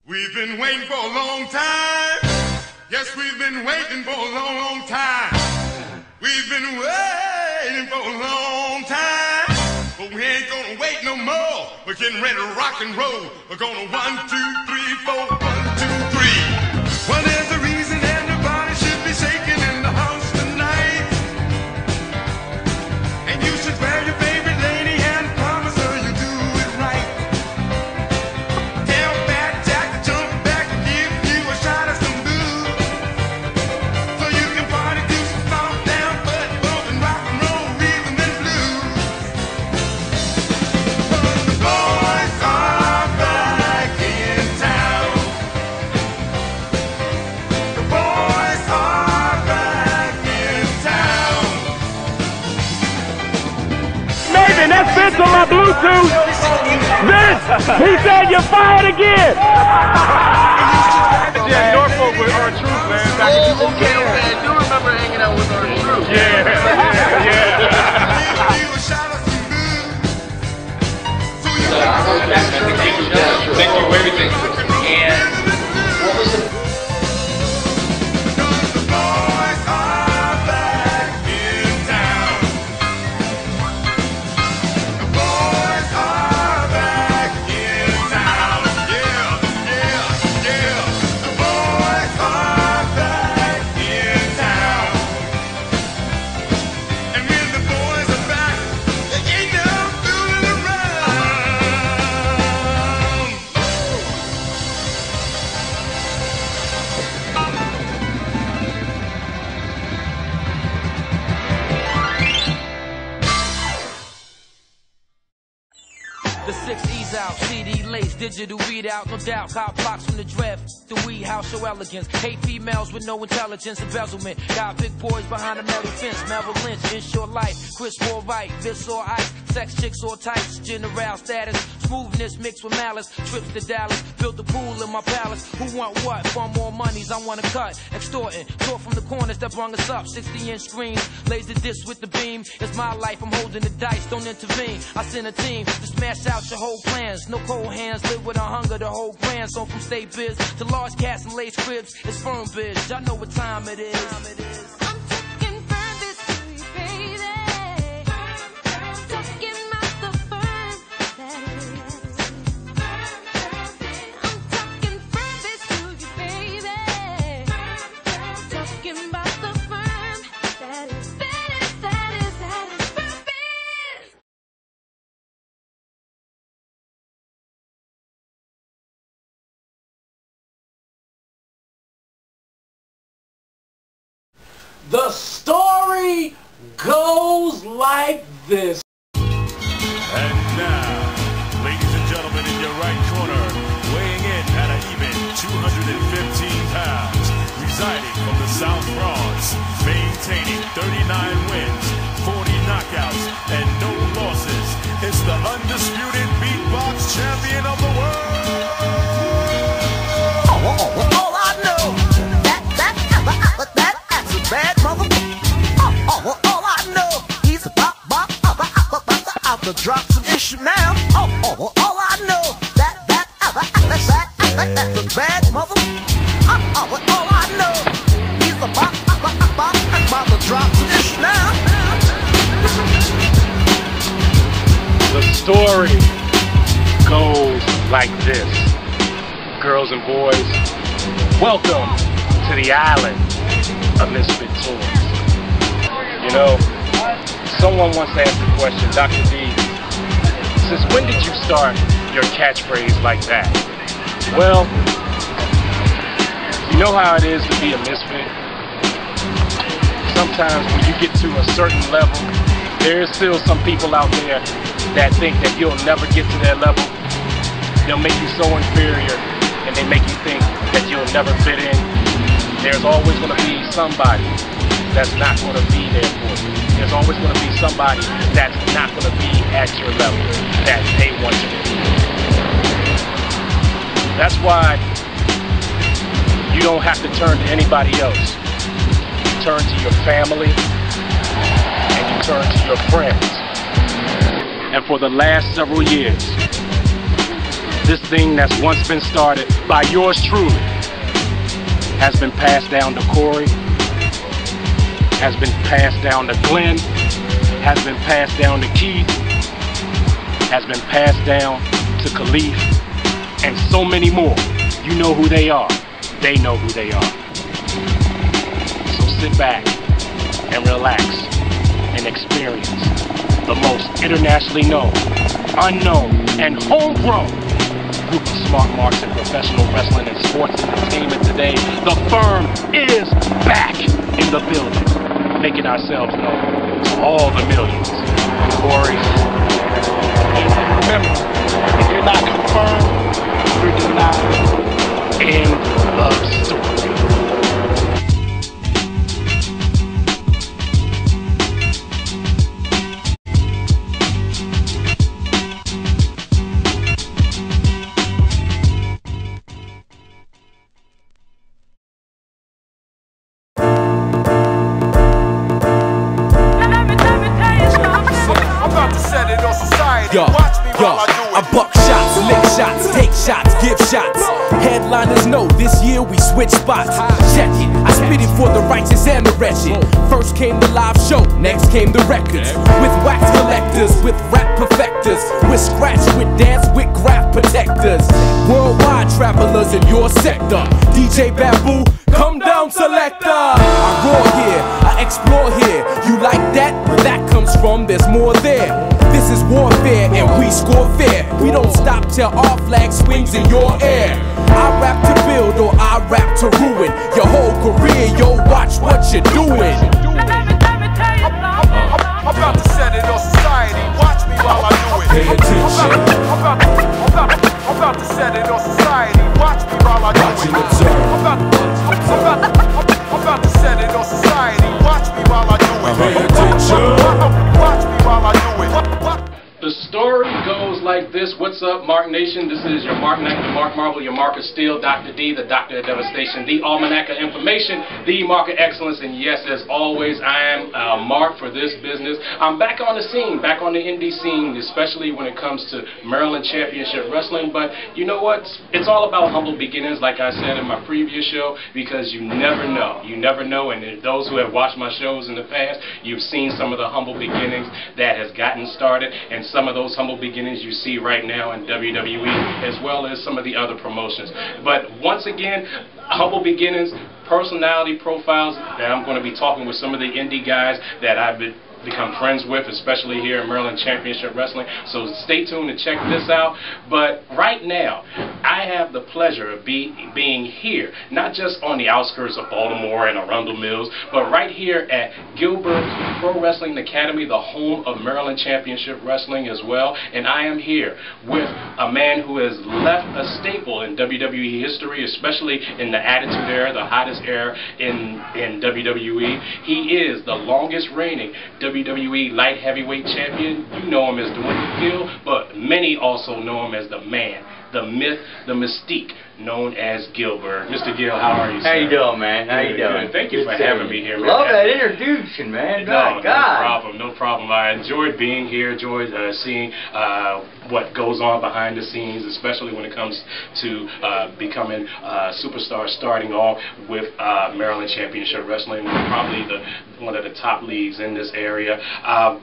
We've been waiting for a long time. Yes, we've been waiting for a long, long time. We've been waiting for a long time. But we ain't gonna wait no more. We're getting ready to rock and roll. We're gonna 1, 2, 3, 4, 1, 2, 3. Well, there's a reason everybody should be shaking in the house tonight. And you should wear your favorite lady and promise her you do it right. Tell Fat Jack to jump back and give you a shot of some booze. So you can party to some stomp down, butt bump and rock and roll, rhythm and blues. But the boys are back in town. The boys are back in town. Nathan, that's Vince on my Bluetooth. Vince, he said you're fired again. Yeah, Norfolk with our truth, man. Back in Okay, I do remember hanging out with our crew. Yeah. Give you a shot of some booze. So you Thank you for everything. And what was the Cause the boys are back in town. The boys are back in town. Yeah, yeah, yeah. The boys are back in town. And when the boys are back, there ain't no fooling around. The 6 E's out, CD lace, digital readout, no doubt. Cop blocks from the draft, the weed house show elegance. Hate females with no intelligence, embezzlement. Got big boys behind a metal fence. Merrill Lynch, insure life. Chris all right, Vis or ice. Sex chicks or types, general status. Smoothness mixed with malice. Trips to Dallas, built a pool in my palace. Who want what? For more monies, I want to cut. Extorting, tore from the corners that brung us up. 60-inch screens, laser disc with the beam. It's my life, I'm holding the dice, don't intervene. I send a team to smash out your whole plans. No cold hands, live with a hunger, the whole grand. So from state biz to large cats and lace cribs, it's firm biz. Y'all know what time it is. I'm taking furthest to you, baby. Talking about the firm that is. I'm talking furthest to you, baby. Talking about the firm that is. That is firm biz. The story goes like this. And now, ladies and gentlemen, in your right corner, weighing in at an even 215 pounds, residing from the South Bronx, maintaining 39 wins, 40 knockouts, and no losses, it's the undisputed beatbox champion of the world. All I know, that's a bad mother. All I know, he's about to drop some issue now. All I know, that's a bad mother. All I know, he's about to drop some issue now. The story goes like this. Girls and boys, welcome to the island of Misfit Toys. You know, someone once asked the question, Dr. D, since when did you start your catchphrase like that? Well, you know how it is to be a misfit? Sometimes when you get to a certain level, there's still some people out there that think that you'll never get to their level. They'll make you so inferior, and they make you think that you'll never fit in. There's always going to be somebody that's not going to be there for you. There's always going to be somebody that's not going to be at your level that they want you to be. That's why you don't have to turn to anybody else. You turn to your family and you turn to your friends. And for the last several years, This thing that's once been started by yours truly has been passed down to Corey, has been passed down to Glenn, has been passed down to Keith, has been passed down to KALEEF, and so many more. You know who they are. They know who they are. So sit back and relax and experience the most internationally known, unknown, and homegrown group of smart marks in professional wrestling and sports entertainment today. The firm is back in the building, making ourselves known to all the millions. Corey, remember, if you're not confirmed, you're denied. End of story. I buck shots, lick shots, take shots, give shots. Headliners know this year we switch spots. Check it, I spit it for the righteous and the wretched. First came the live show, next came the records. With wax collectors, with rap perfecters, with scratch, with dance, with graph protectors. Worldwide travelers in your sector. DJ Bamboo, come down selector. I roar here, I explore here. You like that? Where that comes from, there's more there. This is warfare and we score fair. We don't stop till our flag swings in your air. I rap to build or I rap to ruin your whole career. Yo, watch what you're doing. I'm about to set it on society. Watch me while I do it. Pay attention. I'm about to set it on society. Watch me while I do Watch it. and observe. I'm about to set it on society. Watch me while I do it. Pay attention. Watch me while I do it. The story goes like this. What's up, Mark Nation? This is your Mark Knight, the Mark Marvel, your Mark of Steel, Dr. D, the Doctor of Devastation, the Almanac of Information, the Mark of Excellence, and yes, as always, I am Mark for this business. I'm back on the scene, back on the indie scene, especially when it comes to Maryland Championship Wrestling, but you know what? It's all about humble beginnings, like I said in my previous show, because you never know. You never know, and those who have watched my shows in the past, you've seen some of the humble beginnings that has gotten started, and some of those humble beginnings you see right now in WWE, as well as some of the other promotions. But once again, humble beginnings, personality profiles, that I'm going to be talking with some of the indie guys that I've become friends with, especially here in Maryland Championship Wrestling. So stay tuned to check this out. But right now, I have the pleasure of being here, not just on the outskirts of Baltimore and Arundel Mills, but right here at GILLBERG Pro Wrestling Academy, the home of Maryland Championship Wrestling as well. And I am here with a man who has left a staple in WWE history, especially in the Attitude Era, the hottest era in WWE. He is the longest reigning WWE Light Heavyweight Champion. You know him as the Winter Gill, but many also know him as the man, the myth, the mystique, known as GILLBERG. Mr. Gill, how are you, sir? How you doing, man? How you doing? Good. Thank you for having me here, man. Love that introduction, man. No, God. no problem. I enjoyed being here, enjoyed seeing what goes on behind the scenes, especially when it comes to becoming a superstar, starting off with Maryland Championship Wrestling, probably one of the top leagues in this area.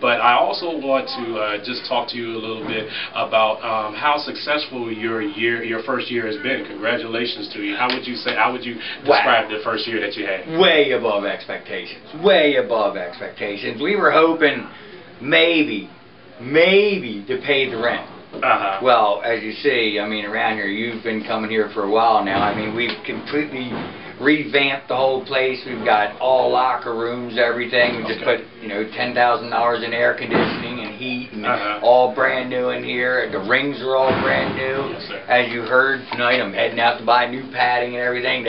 But I also want to just talk to you a little bit about how successful your first year has been. Congratulations to you. How would you describe the first year that you had? Way above expectations. Way above expectations. We were hoping maybe to pay the rent. Well, as you see, I mean, around here, you've been coming here for a while now. I mean, we've completely revamped the whole place. We've got all locker rooms, everything. We just put, $10,000 in air conditioning and heat, and all brand new in here. The rings are all brand new. Yes, sir. As you heard tonight, I'm heading out to buy new padding and everything.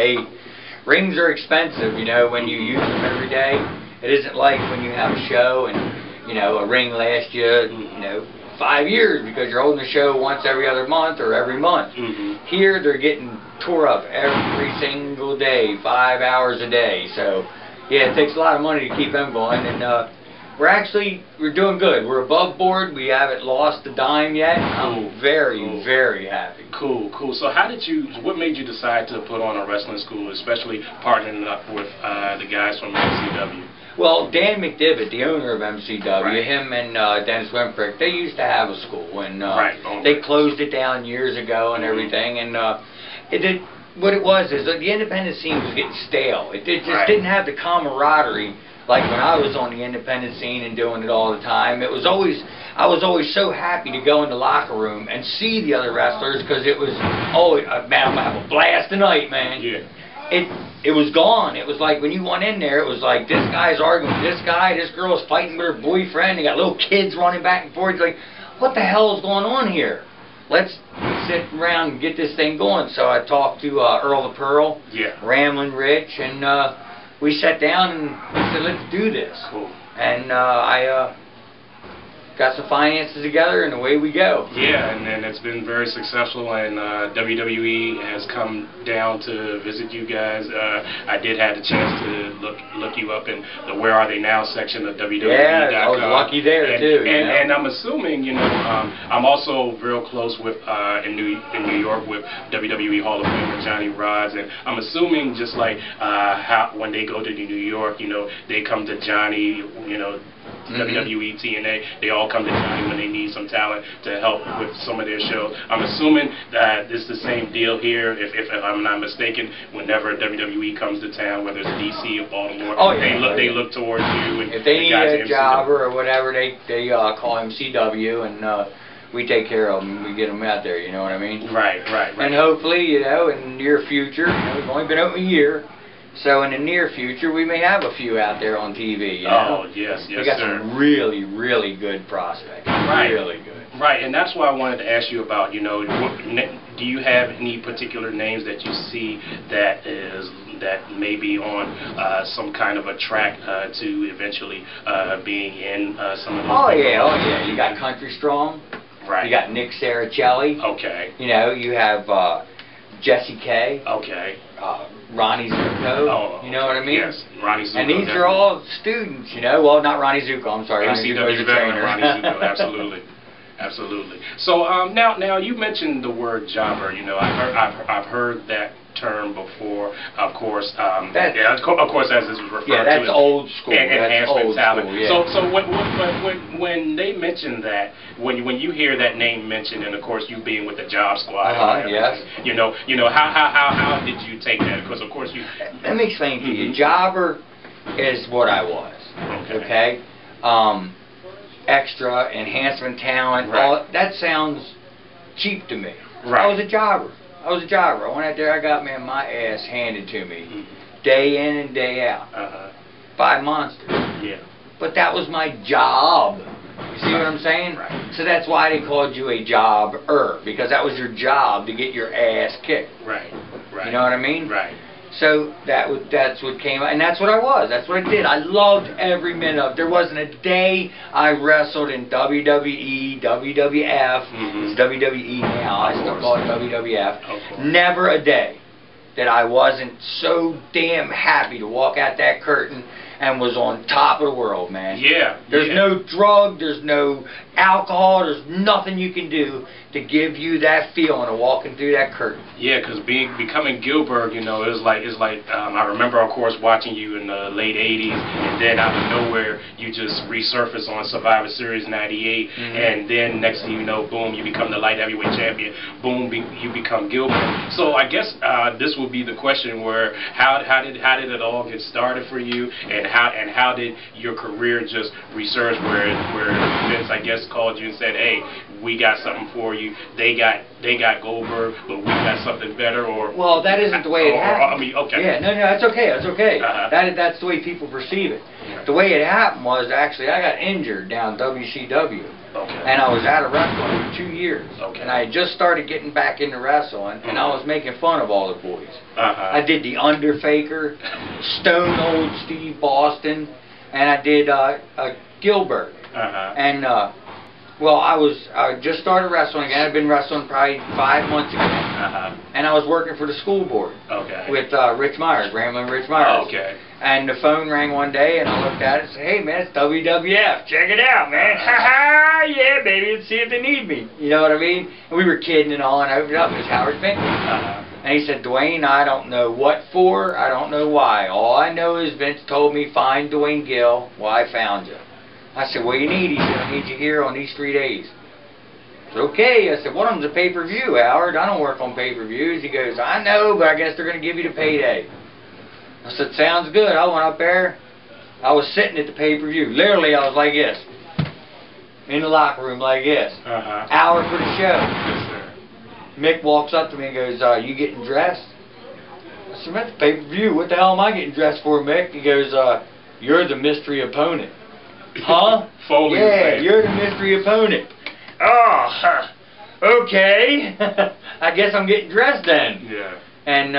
Rings are expensive, when you use them every day. It isn't like when you have a show and, a ring lasts you, 5 years because you're holding the show once every other month or every month. Here, they're getting tore up every single day, 5 hours a day. So, yeah, it takes a lot of money to keep them going. And we're doing good. We're above board. We haven't lost a dime yet. I'm very happy. Cool. So what made you decide to put on a wrestling school, especially partnering up with the guys from MCW? Well, Dan McDivitt, the owner of MCW, him and Dennis Wimprick, they used to have a school, and they closed it down years ago and everything, and what it was is that the independent scene was getting stale. It just didn't have the camaraderie like when I was on the independent scene and doing it all the time. I was always so happy to go in the locker room and see the other wrestlers, because it was, man, I'm going to have a blast tonight, man. Yeah. It was gone. It was like when you went in there, it was like this guy's arguing with this guy, this girl is fighting with her boyfriend, they got little kids running back and forth. It's like, what the hell is going on here? Let's sit around and get this thing going. So I talked to Earl the Pearl, Ramblin' Rich, and we sat down and we said, let's do this. Cool. And I got some finances together, and away we go. Yeah, and it's been very successful, and WWE has come down to visit you guys. I did have the chance to look you up in the Where Are They Now section of WWE.com. Yeah, I was lucky there too. And I'm assuming, I'm also real close with in New York with WWE Hall of Famer Johnny Rods, and I'm assuming just like how when they go to New York, they come to Johnny, WWE, TNA, they all come to Johnny when they need some talent to help with some of their shows. I'm assuming that it's the same deal here, if I'm not mistaken. Whenever WWE comes to town, whether it's DC or Baltimore, they look towards you. And if they need a jobber or whatever, they call MCW, and we take care of them. We get them out there. You know what I mean? Right. And hopefully, in the near future, we've only been open a year. So in the near future, we may have a few out there on TV. Oh, yes, we got some really good prospects. Really good. Right, and that's why I wanted to ask you about, do you have any particular names that you see that may be on some kind of a track to eventually being in some of those? Oh yeah. You got Country Strong. Right. You got Nick Saracelli. Okay. You have Jesse K. Okay. Ronnie Zuko, you know what I mean? Yes, Ronnie Zuko. And these are all students, well, not Ronnie Zuko, I'm sorry. MCW veteran Ronnie Zuko, absolutely. So now you mentioned the word jobber. I've heard that term before. Of course, as this was referred to. Yeah, that's old school. Enhancement talent. School, yeah. So when they mention that, when you hear that name mentioned, and of course you being with the Job Squad, yes. How did you take that? Because of course you. Let me explain to you. Jobber is what I was. Okay. Extra, enhancement talent. Right. That sounds cheap to me. Right. I was a jobber. I went out there, I got my ass handed to me, day in and day out, by monsters. Yeah. But that was my job. You see what I'm saying? Right. So that's why they called you a jobber, because that was your job, to get your ass kicked. Right. You know what I mean? Right. So that's what came out, and that's what I was. That's what I did. I loved every minute of it. There wasn't a day I wrestled in WWE, WWF. It's WWE now. I still call it WWF. Never a day that I wasn't so damn happy to walk out that curtain and was on top of the world, man. Yeah. There's no drug, there's no alcohol, there's nothing you can do to give you that feeling of walking through that curtain. Yeah, because becoming GILLBERG, it's like I remember, of course, watching you in the late '80s, and then out of nowhere you just resurface on Survivor Series '98, and then next thing you know, boom, you become the light heavyweight champion. Boom, you become GILLBERG. So I guess this will be the question: where how did it all get started for you, and how did your career just resurge where Vince, I guess, called you and said, hey, we got something for you. They got Goldberg, but we got something better. Or well, that isn't the way it happened. Okay. Yeah, no, that's okay. That's okay. That's the way people perceive it. Yeah. The way it happened was actually I got injured down WCW, and I was out of wrestling for 2 years, and I had just started getting back into wrestling, and I was making fun of all the boys. I did the Underfaker, Stone Old Steve Boston, and I did GILLBERG, and Well, I just started wrestling again. I'd been wrestling probably 5 months ago. And I was working for the school board. Okay. With Rich Myers, Ramblin' Rich Myers. Okay. And the phone rang one day, and I looked at it and said, "Hey, man, it's WWF. Check it out, man. Ha-ha, yeah, baby. Let's see if they need me." You know what I mean? And we were kidding and all, and I opened it up. It was Howard Finkley. And he said, "Dwayne, I don't know what for. I don't know why. All I know is Vince told me find Dwayne Gill. Well, I found you." I said, "What do you need?" He said, "I need you here on these 3 days." I said, "Okay." I said, "One of them's a pay-per-view, Howard. I don't work on pay-per-views." He goes, "I know, but I guess they're going to give you the payday." I said, "Sounds good." I went up there. I was sitting at the pay-per-view. Literally, I was like this. In the locker room like this. Hour for the show. Yes, sir. Mick walks up to me and goes, "You getting dressed?" I said, "I'm at the pay-per-view. What the hell am I getting dressed for, Mick?" He goes, "You're the mystery opponent." Huh? Foley. Yeah, you're the mystery opponent. Oh, okay. I guess I'm getting dressed then. Yeah. And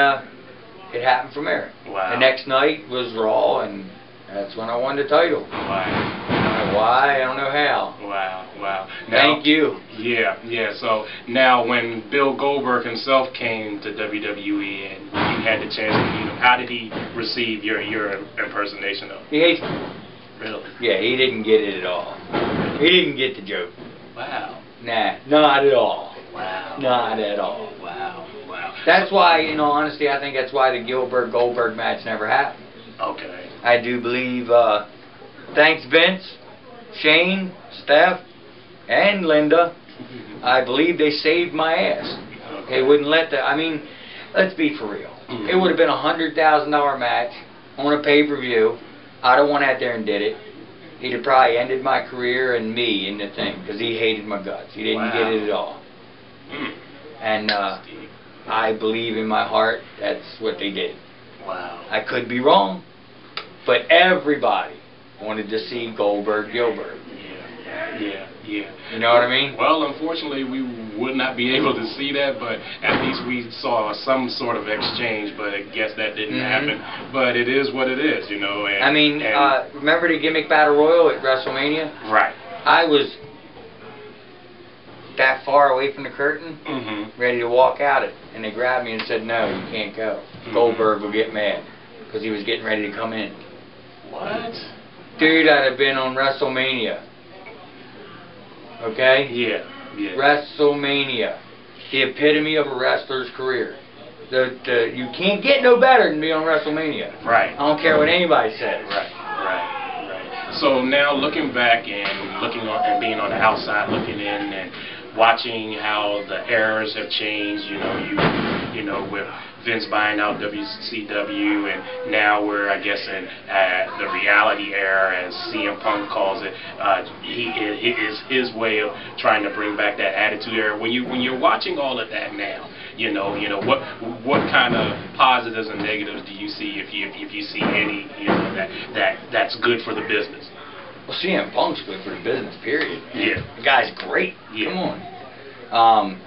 it happened from there. Wow. The next night was Raw, and that's when I won the title. Wow. I don't know why, I don't know how. Wow, wow. Thank you. Yeah, yeah. So now when Bill Goldberg himself came to WWE and you had the chance to meet him, how did he receive your impersonation of him? He hates me. Really? Yeah, he didn't get it at all. He didn't get the joke. Wow. Nah, not at all. Wow. Not at all. Wow. Wow. That's why, in all honesty, I think that's why the Gillberg-Goldberg match never happened. Okay. I do believe, thanks Vince, Shane, Steph, and Linda, I believe they saved my ass. Okay. They wouldn't let the, I mean, let's be for real. It would have been a $100,000 match on a pay-per-view. I'd have went out there and did it. He'd have probably ended my career and me in the thing, because he hated my guts. He didn't get it at all. And I believe in my heart that's what they did. Wow. I could be wrong, but everybody wanted to see Goldberg-Gillberg. Yeah. You know what I mean? Well, unfortunately, we would not be able to see that, but at least we saw some sort of exchange, but I guess that didn't happen. But it is what it is, you know. And, I mean, remember the gimmick battle royal at WrestleMania? Right. I was that far away from the curtain, ready to walk out it, and they grabbed me and said, "No, you can't go. Goldberg will get mad," because he was getting ready to come in. What? Dude, I'd have been on WrestleMania. Okay? Yeah. WrestleMania. The epitome of a wrestler's career. You can't get no better than be on WrestleMania. Right. I don't care what anybody says. Right. So now looking back and looking on and being on the outside looking in and watching how the eras have changed, you know, with Vince buying out WCW, and now we're, I guess, in the reality era, as CM Punk calls it. It is his way of trying to bring back that attitude era. When you're watching all of that now, you know, what kind of positives and negatives do you see if you see any, that's good for the business? Well, CM Punk's good for the business, period. Yeah. The guy's great. Yeah. Come on.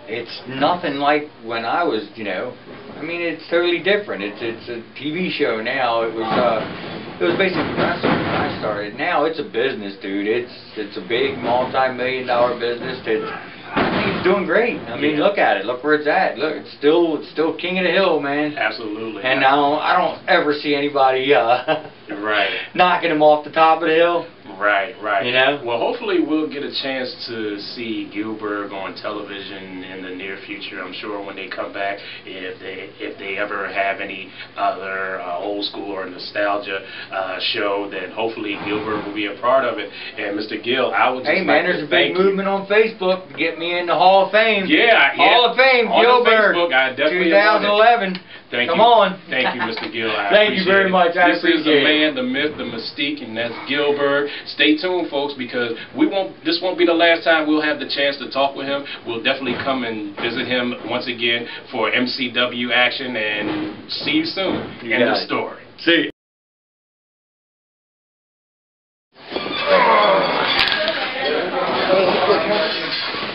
It's nothing like when I was, I mean, it's totally different. It's a TV show now. It was basically wrestling when I started. Now it's a business, dude. It's a big multi-million-dollar business. I think it's doing great. I mean, look at it. Look where it's at. Look, it's still king of the hill, man. Absolutely. And I don't ever see anybody right, knocking him off the top of the hill. Right. You know? Well, hopefully we'll get a chance to see Gillberg on television in the near future. I'm sure when they come back, if they ever have any other old school or nostalgia show, then hopefully Gillberg will be a part of it. And Mr. Gill, I would just there's a big movement on Facebook to get me in the Hall of Fame. Yeah. Hall of Fame, on Gillberg, Facebook, I definitely 2011. Come on. Thank you, Mr. Gill. Thank you very much. I appreciate it. This is the man, the myth, the mystique, and that's Gillberg. Stay tuned, folks, because this won't be the last time we'll have the chance to talk with him. We'll definitely come and visit him once again for MCW action, and see you soon in the story. See you.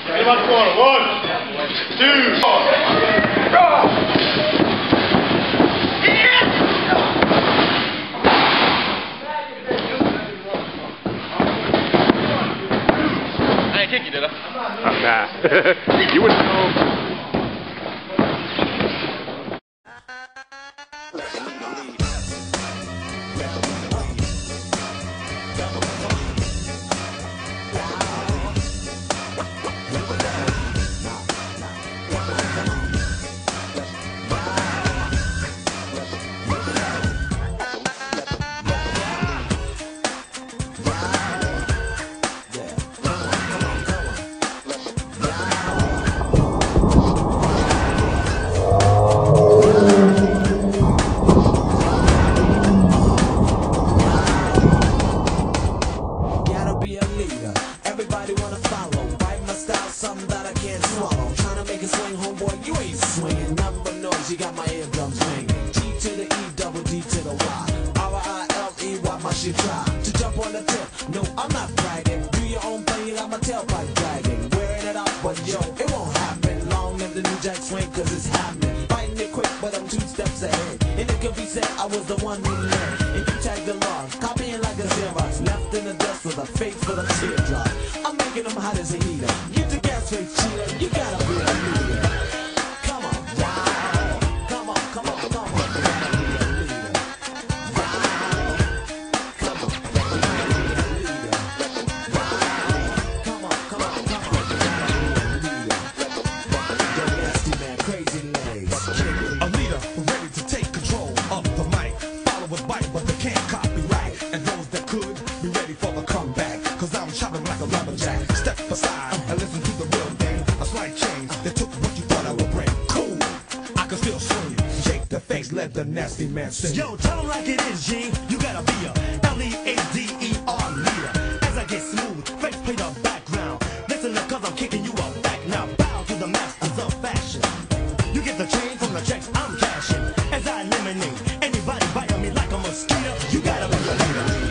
Anybody corner? 1, 2, 4. Nah. You wouldn't know. You got my eardrums ringing. G to the E, double D to the Y. R-I-L-E, why my shit try to jump on the tip? No, I'm not bragging. Do your own thing, you got my tailpipe dragging. Wearing it out, but yo, it won't happen. Long live the new jack swing, cause it's happening. Fighting it quick, but I'm 2 steps ahead. And it could be said I was the one who led. And you tagged along, copying like a Xerox. Left in the dust with a face full of teardrop. I'm making them hot as a heater. Get the gas rate, cheater. You gotta be a leader. Let the nasty man sing. Yo, tell him like it is, G. You gotta be a L-E-A-D-E-R leader. As I get smooth, face play the background. Listen up, cause I'm kicking you out back now. Bow to the masters of fashion. You get the change from the checks I'm cashing. As I eliminate anybody biting me like a mosquito. You gotta be a leader.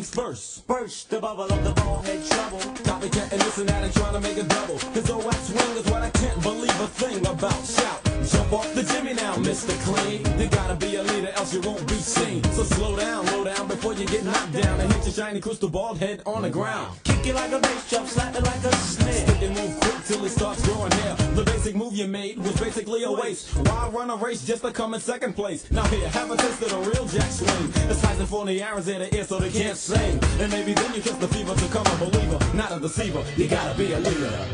First, burst the bubble of the ball head trouble. Copycat and listen at it trying to make a double. Cause the wax swing is what I can't believe a thing about. Shout, jump off the Jimmy now, Mr. Clean. You gotta be a leader, else you won't be seen. So slow down before you get knocked down and hit your shiny crystal bald head on the ground. Kick it like a bass drum, slap it like a snare. Stick and move quick till it starts growing hair. The basic move you made was basically a waste. Why run a race just to come in second place? Now here, have a taste of the real jack swing. It's slicing for the arrows in the ear so they can't sing. And maybe then you kiss the fever to come a believer, not a deceiver. You gotta be a leader.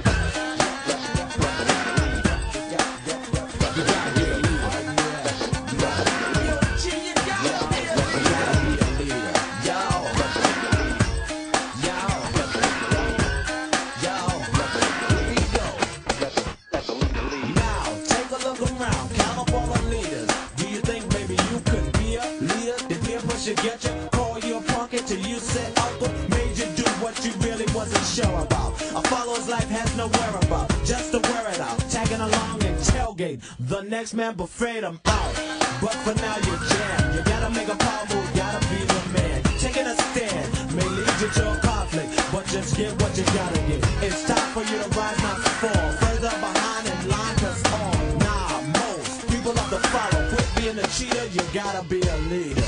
Get you, call you a punky till you said uncle, made you do what you really wasn't sure about. A follower's life has no whereabout, just to wear it out, tagging along and tailgate. The next man befriend him out, but for now you're jammed. You gotta make a power move, gotta be the man. Taking a stand may lead you to a conflict, but just get what you gotta get. It's time for you to rise, not to fall. Further behind in line, cause all, nah, most people love to follow. Quit being a cheater, you gotta be a leader.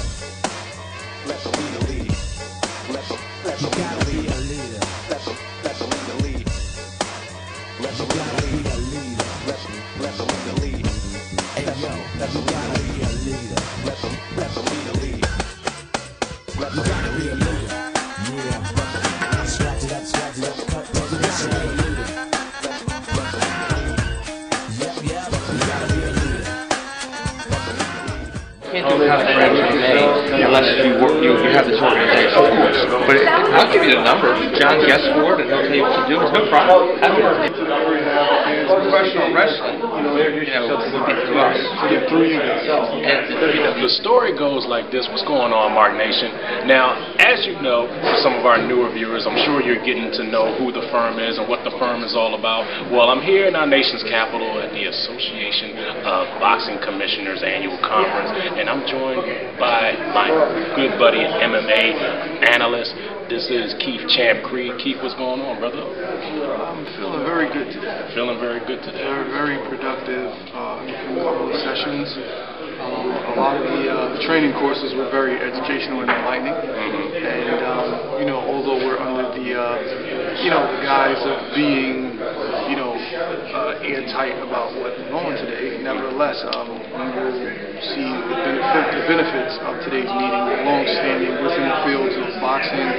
Let the leader lead. You gotta be a leader. Let the leader lead. You gotta be a leader. Let the leader lead. Hey yo, you gotta be a leader. Let the leader lead. You gotta be a leader. Yeah. Scratch it up, cut it, you gotta be a leader. Yep, you gotta be a leader. Can't do it unless you have this organization. Of course. But I'll give you the number. John guest for it, and he'll tell you what to do. It's no problem. Professional wrestling, through us. Through you guys. The story goes like this. What's going on, Mark Nation? Now, as you know, for some of our newer viewers, I'm sure you're getting to know who the firm is and what the firm is all about. Well, I'm here in our nation's capital at the Association of Boxing Commissioners Annual Conference, and I'm joined by my good buddy and MMA analyst, This is Keith Champ Creed. Keith, what's going on, brother? I'm feeling very good today. Feeling very good today. Very productive couple of sessions. A lot of the training courses were very educational and enlightening. And, you know, although we're under the, you know, the guise of being, you know, airtight about what's going on today, nevertheless, we will see the benefits of today's meeting, long-standing within the fields of boxing,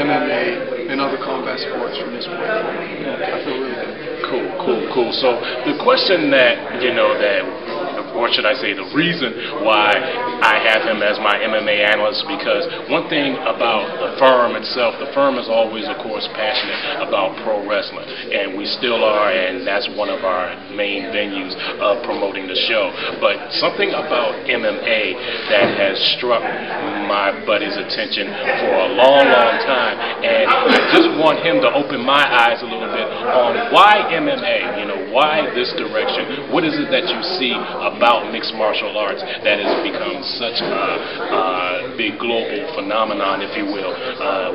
MMA, and other combat sports from this point forward. I feel really good. Cool. So the question that, you know, or should I say the reason why I have him as my MMA analyst, because one thing about the firm itself, the firm is always, of course, passionate about pro wrestling, and we still are, and that's one of our main venues of promoting the show. But something about MMA that has struck my buddy's attention for a long time, and I just want him to open my eyes a little bit on why MMA, you know, why this direction. What is it that you see about mixed martial arts that has become such a big global phenomenon, if you will,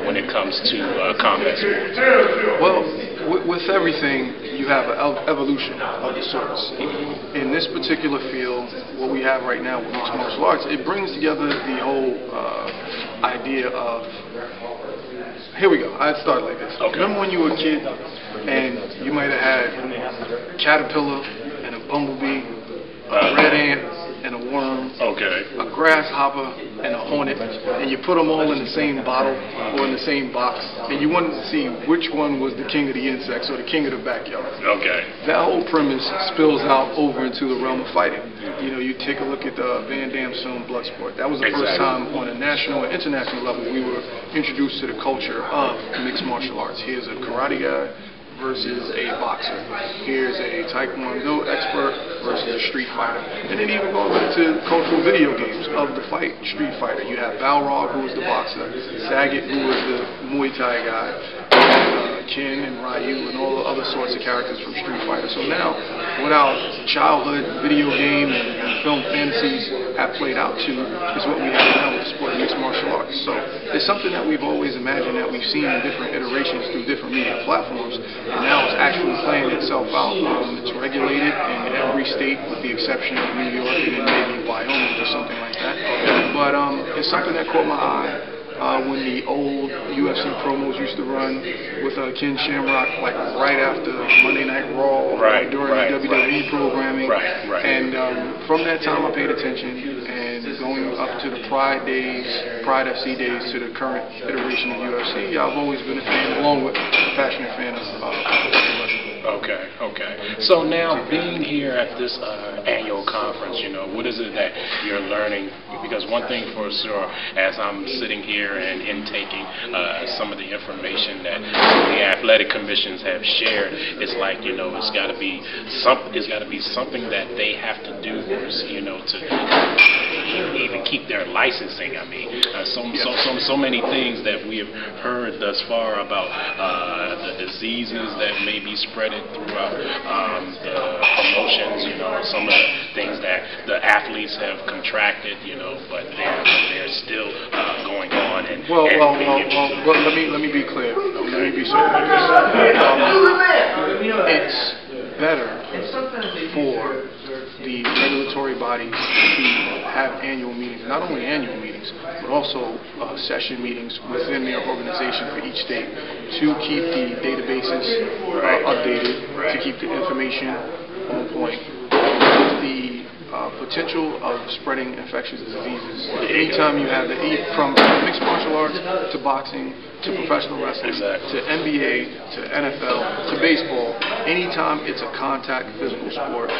when it comes to combat sports? Well, with everything, you have an evolution of the sorts. In this particular field, what we have right now with mixed martial arts, it brings together the whole idea of, here we go, I'd start like this. Okay. Remember when you were a kid and you might have had a caterpillar and a bumblebee, a red ant and a worm, a grasshopper and a hornet, and you put them all in the same bottle or in the same box, and you wanted to see which one was the king of the insects or the king of the backyard. That whole premise spills out over into the realm of fighting. You know, you take a look at the Van Damme's film Bloodsport. That was the first time on a national and international level we were introduced to the culture of mixed martial arts. Here's a karate guy versus a boxer. Here's a taekwondo expert versus a street fighter. And then even going back to cultural video games of the fight, Street Fighter. You have Balrog, who was the boxer, Sagat, who was the Muay Thai guy, Ken and Ryu and all the other sorts of characters from Street Fighter. So now, what our childhood video game and film fantasies have played out to is what we have now with the sport of mixed martial arts. So it's something that we've always imagined, that we've seen in different iterations through different media platforms, and now it's actually playing itself out. It's regulated in every state with the exception of New York and then maybe Wyoming or something like that. But it's something that caught my eye. When the old UFC promos used to run with Ken Shamrock, like right after Monday Night Raw, during the WWE programming. And from that time I paid attention, and going up to the Pride days, Pride FC days, to the current iteration of UFC, I've always been a fan, along with a passionate fan of wrestling. Okay. So now, being here at this annual conference, you know, what is it that you're learning? Because one thing for sure, as I'm sitting here and intaking some of the information that the athletic commissions have shared, it's like, you know, it's got to be something that they have to do, you know, to even keep their licensing. I mean, so many things that we have heard thus far about the diseases that may be spreading throughout the promotions, you know, some of the things that the athletes have contracted, you know, but they're still going on. And well, let me be clear. Let me be so clear. It's better for the regulatory bodies to have annual meetings, not only annual meetings, but also session meetings within their organization for each state, to keep the databases updated, to keep the information on point. The potential of spreading infectious diseases. Anytime you have from mixed martial arts to boxing to professional wrestling to NBA to NFL to baseball, anytime it's a contact physical sport,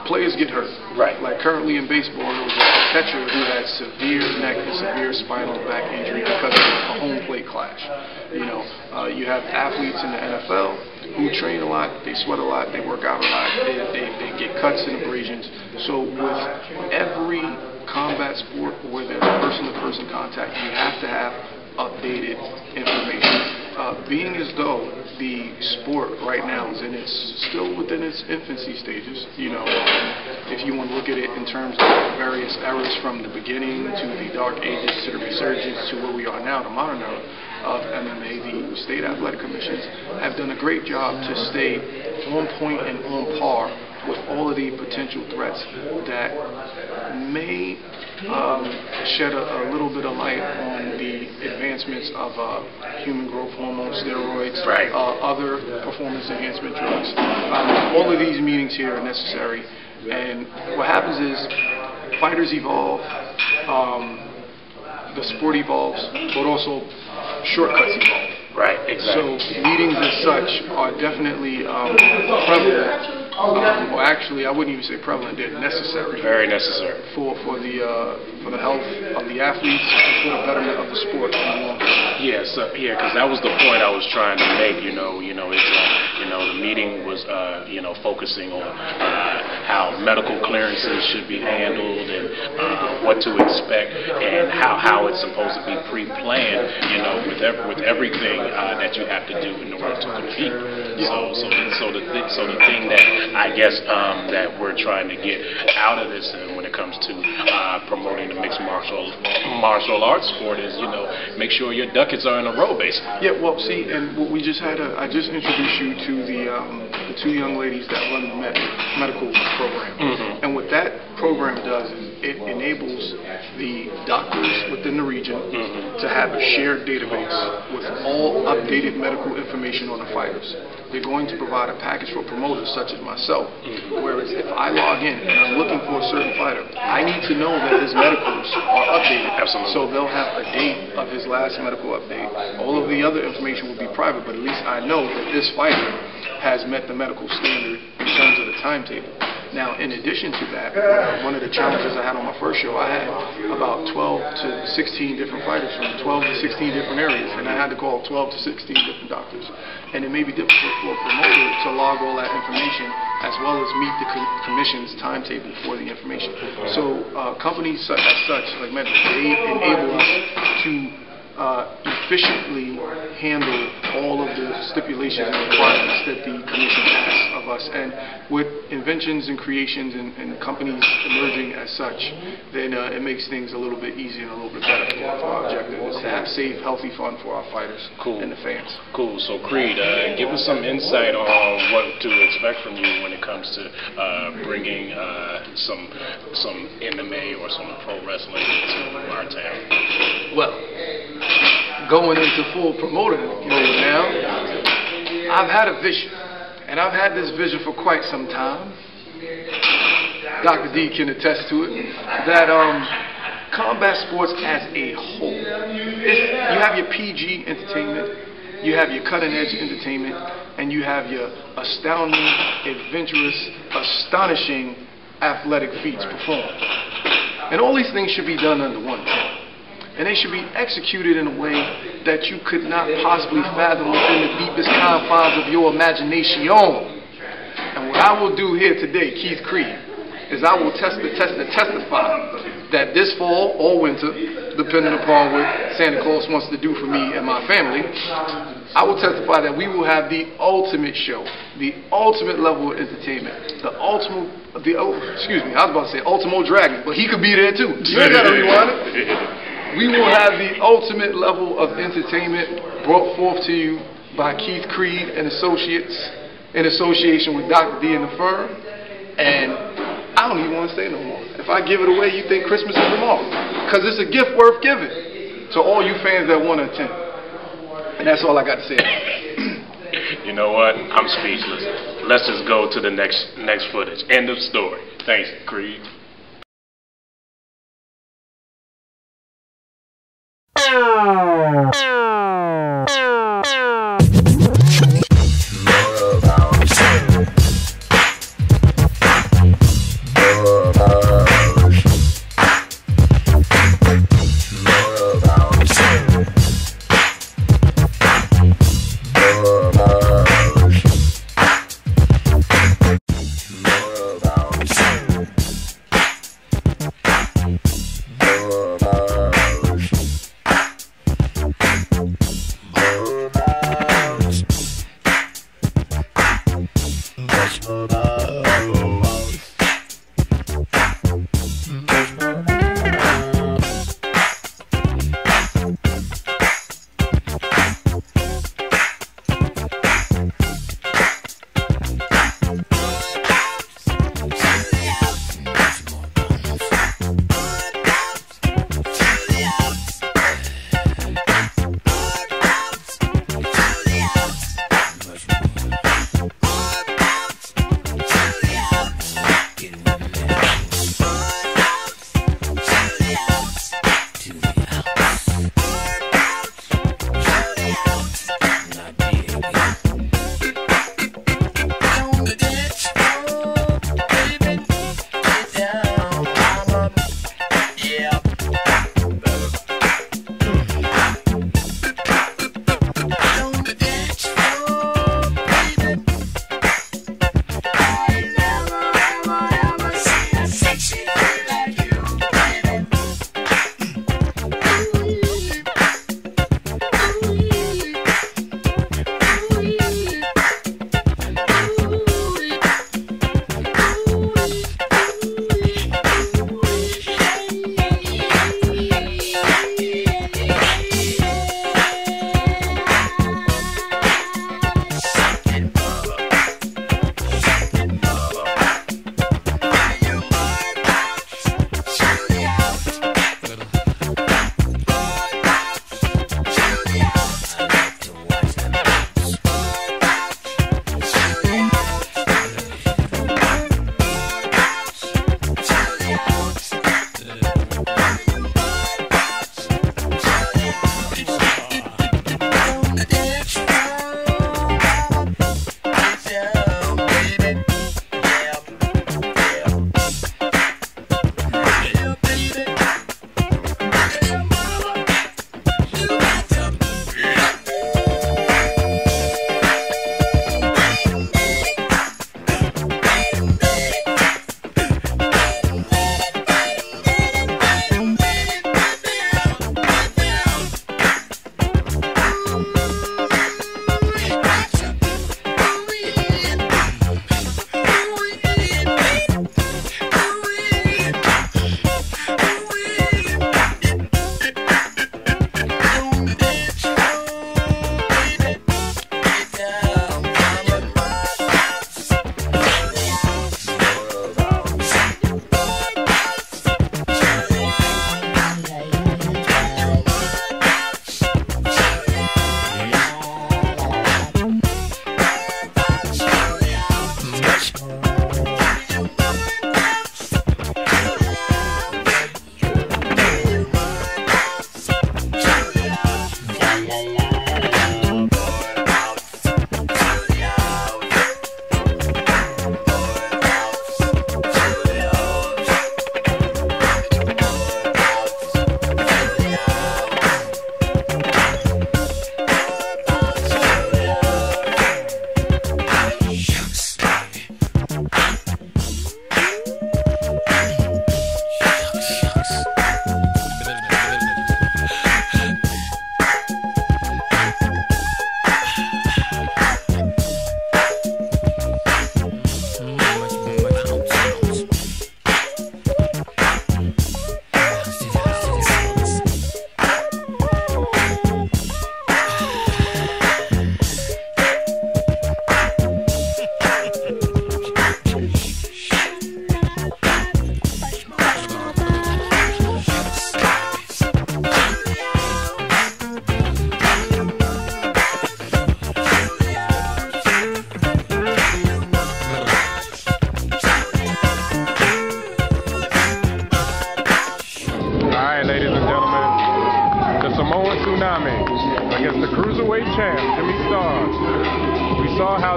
players get hurt. Like currently in baseball, there was a catcher who had severe neck and severe spinal back injury because of a home plate clash. You know, you have athletes in the NFL who train a lot, they sweat a lot, they work out a lot, they get cuts and abrasions. So with every combat sport where there's person-to-person contact, you have to have updated information. Being as though the sport right now is still within its infancy stages. You know, if you want to look at it in terms of various eras from the beginning to the dark ages to the resurgence to where we are now, the modern era of MMA, the state athletic commissions have done a great job to stay on point and on par with all of the potential threats that may shed a little bit of light on the advancements of human growth hormone, steroids, other performance enhancement drugs. All of these meetings here are necessary, and what happens is fighters evolve, the sport evolves, but also shortcuts evolve. Right, exactly. So meetings as such are definitely prevalent. Or actually, I wouldn't even say prevalent. They're necessary. Very necessary for the health of the athletes and for the betterment of the sport in the long run. Yes, because that was the point I was trying to make. The meeting was focusing on how medical clearances should be handled and what to expect and how it's supposed to be pre-planned. With everything that you have to do in order to compete. So the thing that I guess that we're trying to get out of this when it comes to promoting the mixed martial arts sport is, make sure your ducats are in a row, basically. Yeah, well, see, and what we just had, I just introduced you to the two young ladies that run the medical program. And what that program does is it enables the doctors within the region to have a shared database with all updated medical information on the fighters. They're going to provide a package for promoters such as myself, whereas if I log in and I'm looking for a certain fighter, I need to know that his medicals are updated. Absolutely. So they'll have a date of his last medical update. All of the other information will be private, but at least I know that this fighter has met the medical standard in terms of the timetable. Now, in addition to that, one of the challenges I had on my first show, I had about 12 to 16 different fighters from 12 to 16 different areas, and I had to call 12 to 16 different doctors. And it may be difficult for a promoter to log all that information as well as meet the commission's timetable for the information. So companies as such, like Medicare, they enable us to efficiently handle all of the stipulations and requirements that the commission asks of us. And with inventions and creations and companies emerging as such, then it makes things a little bit easier and a little bit better for our objective is to have safe, healthy fun for our fighters and the fans. Cool. So Creed, give us some insight on what to expect from you when it comes to bringing some MMA or some pro wrestling to our town. Well, going into full promoter mode now, I've had a vision, and I've had this vision for quite some time. Dr. D can attest to it, that combat sports as a whole, you have your PG entertainment, you have your cutting-edge entertainment, and you have your astounding, adventurous, astonishing athletic feats performed. And all these things should be done under one roof. And they should be executed in a way that you could not possibly fathom within the deepest confines of your imagination. And what I will do here today, Keith Creed, is I will testify that this fall or winter, depending upon what Santa Claus wants to do for me and my family, I will testify that we will have the ultimate show, the ultimate level of entertainment, the ultimate, I was about to say Ultimo Dragon, but he could be there too. You ain't gotta rewind it. We will have the ultimate level of entertainment brought forth to you by Keith Creed and Associates in association with Dr. D and the firm. And I don't even want to say no more. If I give it away, you think Christmas is tomorrow. Because it's a gift worth giving to all you fans that want to attend. And that's all I got to say. You know what? I'm speechless. Let's just go to the next footage. End of story. Thanks, Creed.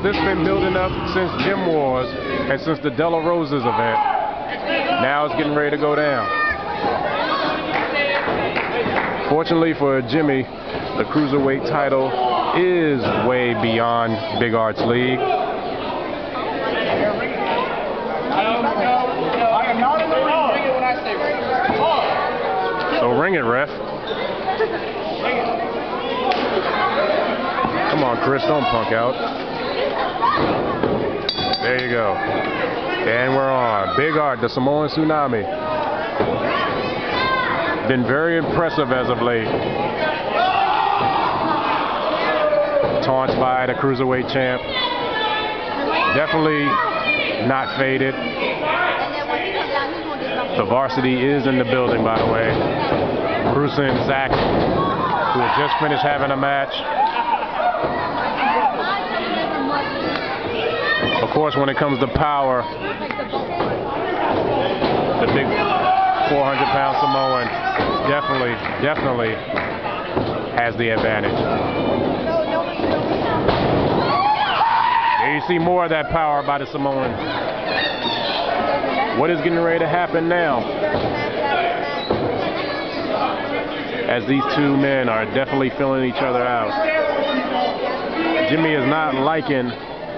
This been building up since Gym Wars and since the Della Rosa's event. Now it's getting ready to go down. Fortunately for Jimmy, the Cruiserweight title is way beyond Big Arts League. So ring it, ref. Come on, Chris, don't punk out. There you go. And we're on. Big Art, the Samoan Tsunami. Been very impressive as of late. Taunts by the Cruiserweight champ. Definitely not faded. The varsity is in the building, by the way. Bruce and Zach, who had just finished having a match. Of course, when it comes to power, the big 400-pound Samoan definitely has the advantage. There you see more of that power by the Samoan. What is getting ready to happen now? As these two men are definitely filling each other out. Jimmy is not liking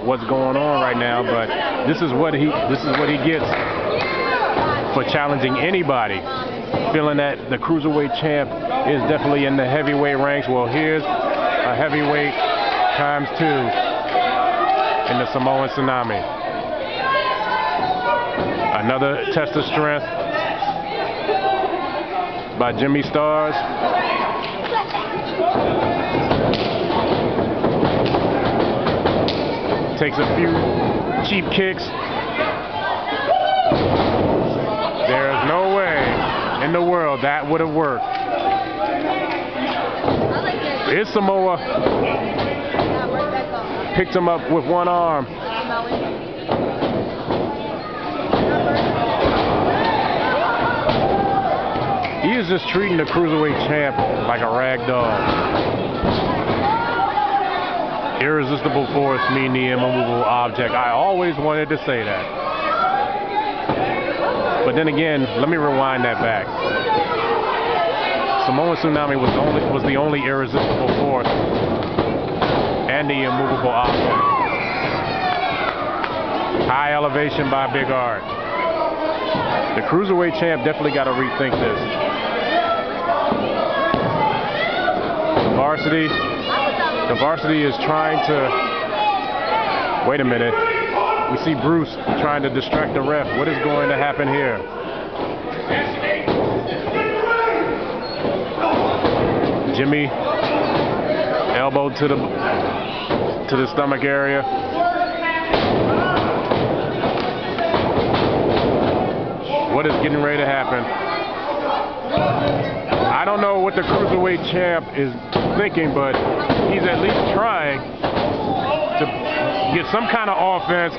what's going on right now, but this is what he gets for challenging anybody. Feeling that the Cruiserweight champ is definitely in the heavyweight ranks. Well, here's a heavyweight times 2 in the Samoan Tsunami. Another test of strength by Jimmy Stars. Takes a few cheap kicks. There's no way in the world that would have worked. Here's Samoa. Picked him up with one arm. He is just treating the Cruiserweight champ like a rag doll. Irresistible force, meaning the immovable object. I always wanted to say that. But then again, let me rewind that back. Samoan Tsunami was the only irresistible force and the immovable object. High elevation by Big Art. The Cruiserweight champ definitely got to rethink this. The varsity is trying to, wait a minute, we see Bruce trying to distract the ref. What is going to happen here? Jimmy, elbow to the stomach area. What is getting ready to happen? I don't know what the Cruiserweight champ is thinking, but he's at least trying to get some kind of offense.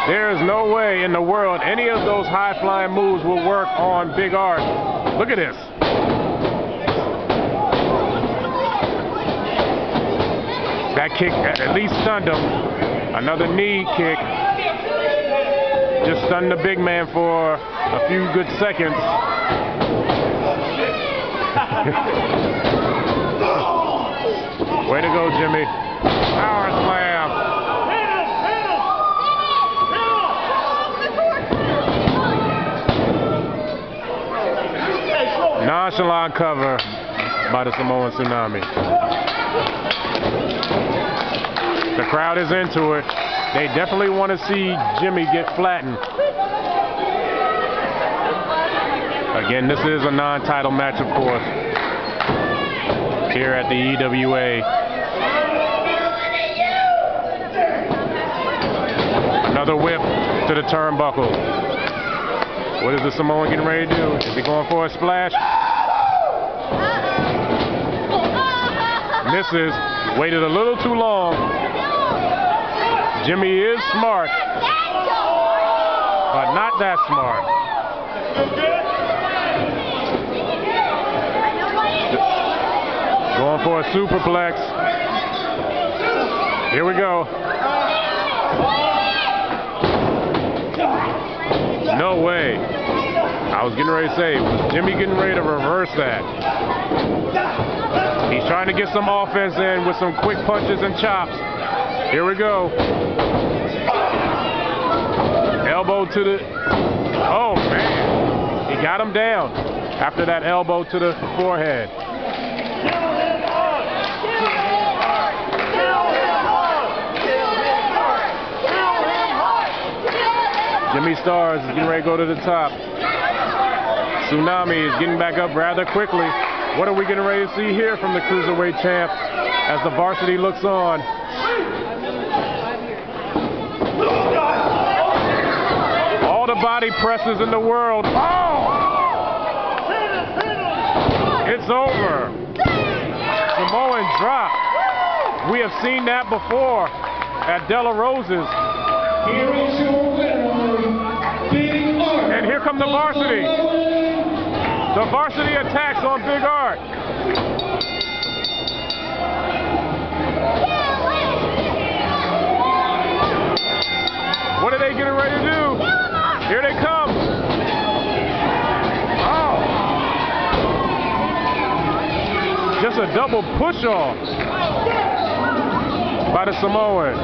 There is no way in the world any of those high-flying moves will work on Big Art. Look at this. That kick at least stunned him. Another knee kick. Just stunned the big man for a few good seconds. Way to go, Jimmy. Power slam. Nonchalant cover by the Samoan Tsunami. The crowd is into it. They definitely want to see Jimmy get flattened. Again, this is a non-title match, of course, here at the EWA. Another whip to the turnbuckle. What is the Samoan getting ready to do? Is he going for a splash? Misses. Waited a little too long. Jimmy is smart, but not that smart. Going for a superplex. Here we go. No way. I was getting ready to say, was Jimmy getting ready to reverse that? He's trying to get some offense in with some quick punches and chops. Here we go. Elbow to the, oh man. He got him down after that elbow to the forehead. Tsunami Stars is getting ready to go to the top. Tsunami is getting back up rather quickly. What are we getting ready to see here from the Cruiserweight champ as the varsity looks on? All the body presses in the world. Oh! It's over. Samoan drop. We have seen that before at Della Rose's. And here come the varsity. The varsity attacks on Big Art. What are they getting ready to do? Here they come. Oh. Just a double push off by the Samoan.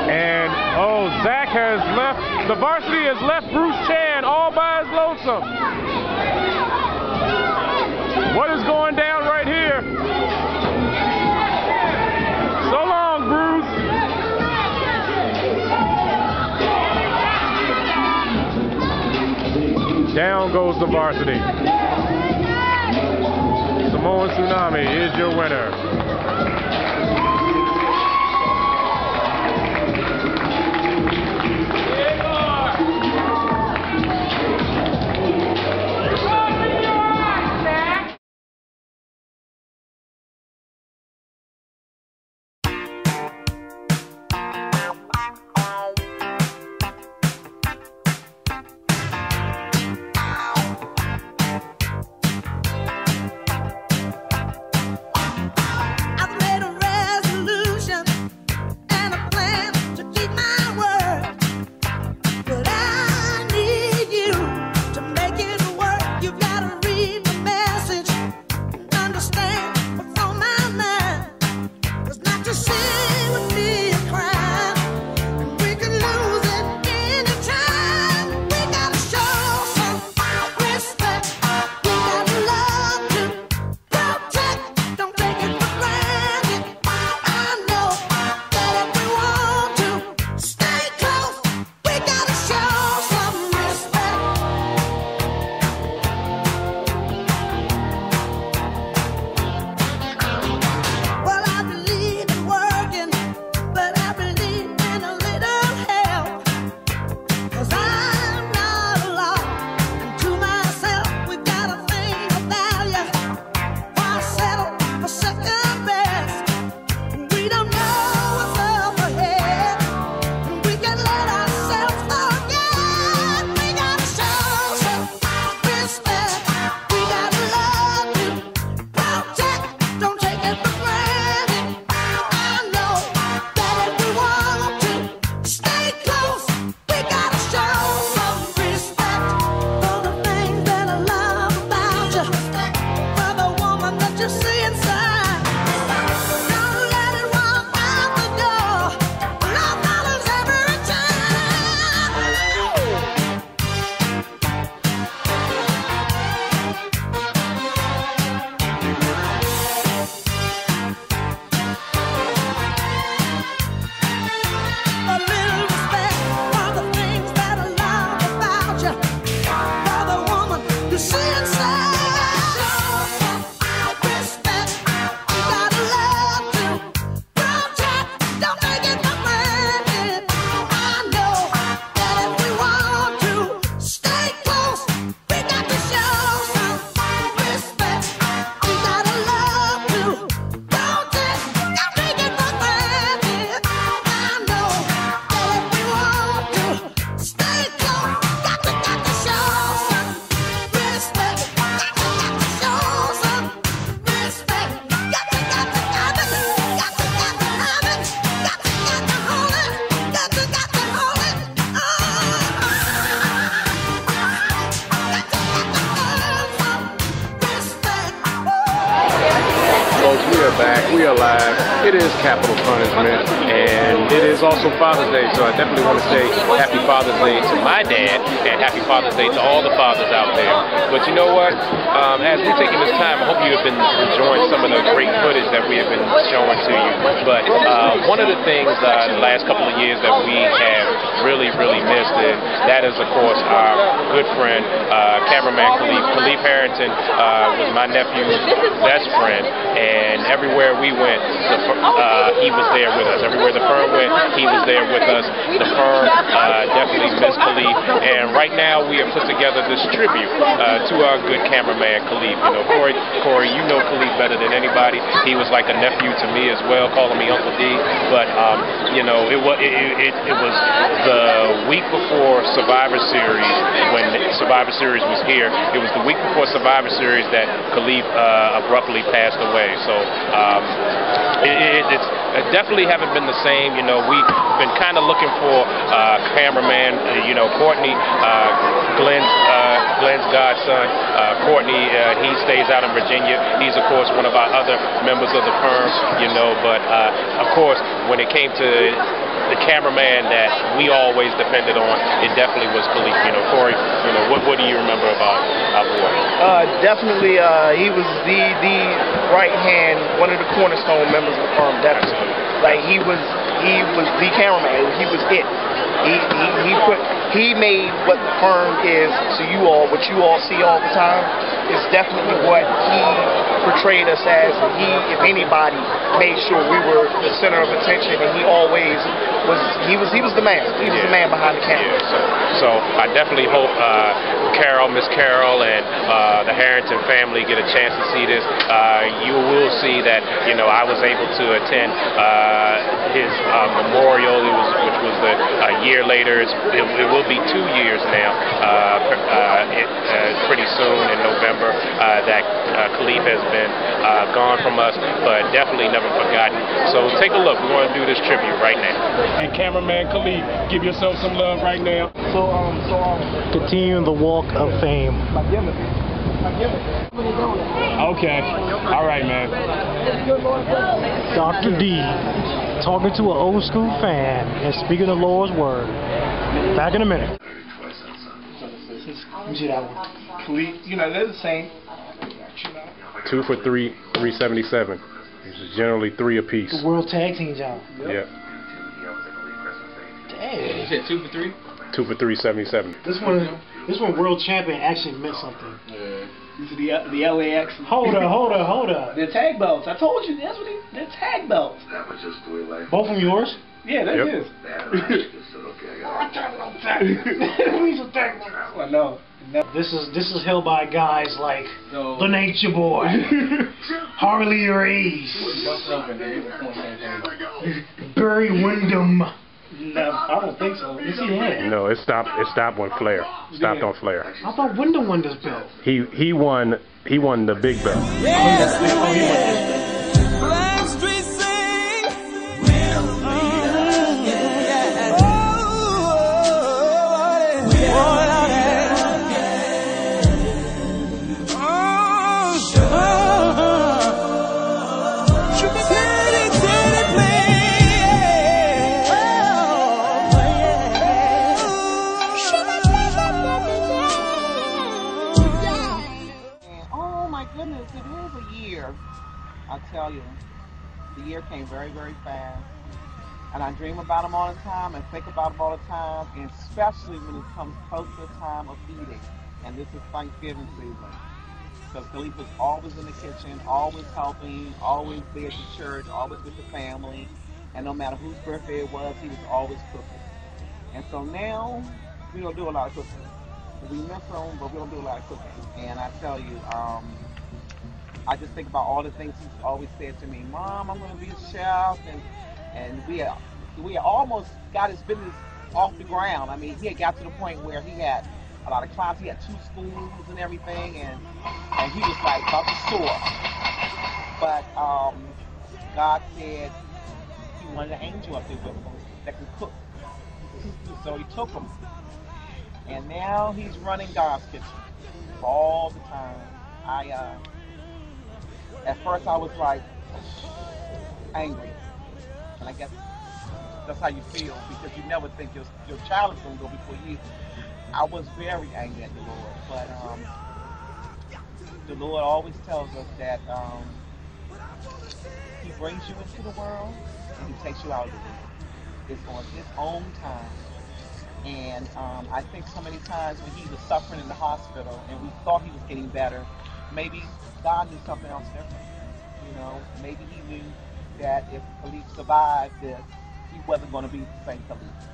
And oh, Zach has left, the varsity has left Bruce Chan all by his lonesome. What is going down right here? So long, Bruce. Down goes the varsity. Samoan Tsunami is your winner. I've made a rest are back. We are live. It is capital punishment, and it is also Father's Day, so I definitely want to say Happy Father's Day to my dad, and Happy Father's Day to all the fathers out there. But you know what? As we're taking this time, I hope you have been enjoying some of the great footage that we have been showing to you. But one of the things the last couple of years that we have really missed, and that is, of course, our good friend, cameraman KALEEF. KALEEF Harrington was my nephew's best friend, and everywhere we went, he was there with us. Everywhere the firm went, he was there with us. The firm definitely missed KALEEF, and right now we have put together this tribute to our good cameraman KALEEF. You know, Corey, you know KALEEF better than anybody. He was like a nephew to me as well, calling me Uncle D. But you know, it was the week before Survivor Series, when Survivor Series was here. It was the week before Survivor Series that KALEEF abruptly passed away. So it's definitely haven't been the same. You know, we've been kind of looking for cameraman. You know, Courtney, Glenn's godson. Courtney, he stays out in Virginia. He's, of course, one of our other members of the firm. You know, but of course, when it came to the cameraman that we always depended on, it definitely was KALEEF. You know, Corey, you know, what do you remember about our boy? Definitely, he was the right hand, one of the cornerstone members of the firm. Definitely, like he was the cameraman. He was it. He made what the firm is to you all, what you all see all the time, is definitely what he portrayed us as. And he, if anybody, made sure we were the center of attention, and he always was. He was the man. He was the man behind the camera. Yeah, so I definitely hope Miss Carol, and the Harrington family get a chance to see this. You will see that, you know, I was able to attend his memorial, which was a year later. It will be 2 years now, pretty soon in November, that KALEEF has been gone from us, but definitely never forgotten. So take a look. We want to do this tribute right now. And cameraman KALEEF, give yourself some love right now. Continue the walk of fame. Okay. All right, man. Dr. D talking to an old school fan and speaking the Lord's word. Back in a minute. Let me see that one. KALEEF, you know, they're the same. 2 for 3, 377. It's generally 3 apiece. The World Tag Team job. Yep. Dang. You said 2 for 3? 2 for 377. This one World Champion actually meant something. Yeah. These are the LAX. Hold up. They're tag belts. I told you, that's what they're tag belts. That was just the way life. Both of them yours? Yeah, that Yep. is. Well, no. This is held by guys like the Nature Boy, Harley Race, Barry Windham. No, I don't think so. Yes, he had. No, it stopped when Flair. Stopped on Flair. I thought Windham won this belt. He won the big belt. I tell you, the year came very, very fast. And I dream about them all the time and think about them all the time, and especially when it comes close to the time of eating. And this is Thanksgiving season. Because KALEEF was always in the kitchen, always helping, always there at the church, always with the family. And no matter whose birthday it was, he was always cooking. And so now, we don't do a lot of cooking. We miss him, but we don't do a lot of cooking. And I tell you, I just think about all the things he's always said to me. Mom, I'm going to be a chef. And we had almost got his business off the ground. I mean, he had got to the point where he had a lot of clients. He had 2 schools and everything. And he was like about to soar. But God said he wanted an angel up there with him that could cook. So he took him. And now he's running God's kitchen all the time. At first I was like, angry. And I guess that's how you feel because you never think your child is going to go before you. I was very angry at the Lord, but the Lord always tells us that He brings you into the world and He takes you out of the world. It's on His own time. And I think so many times when He was suffering in the hospital and we thought He was getting better, maybe God knew something else different. You know, maybe He knew that if KALEEF survived this, he wasn't going to be the same KALEEF.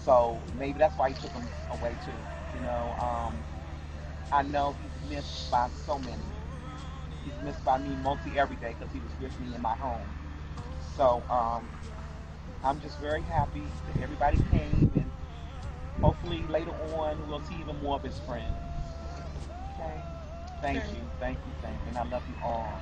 So maybe that's why He took him away too. You know, I know he's missed by so many. He's missed by me mostly every day because he was with me in my home. So I'm just very happy that everybody came, and hopefully later on we'll see even more of his friends. Okay? Thank you, thank you, thank you, and I love you all.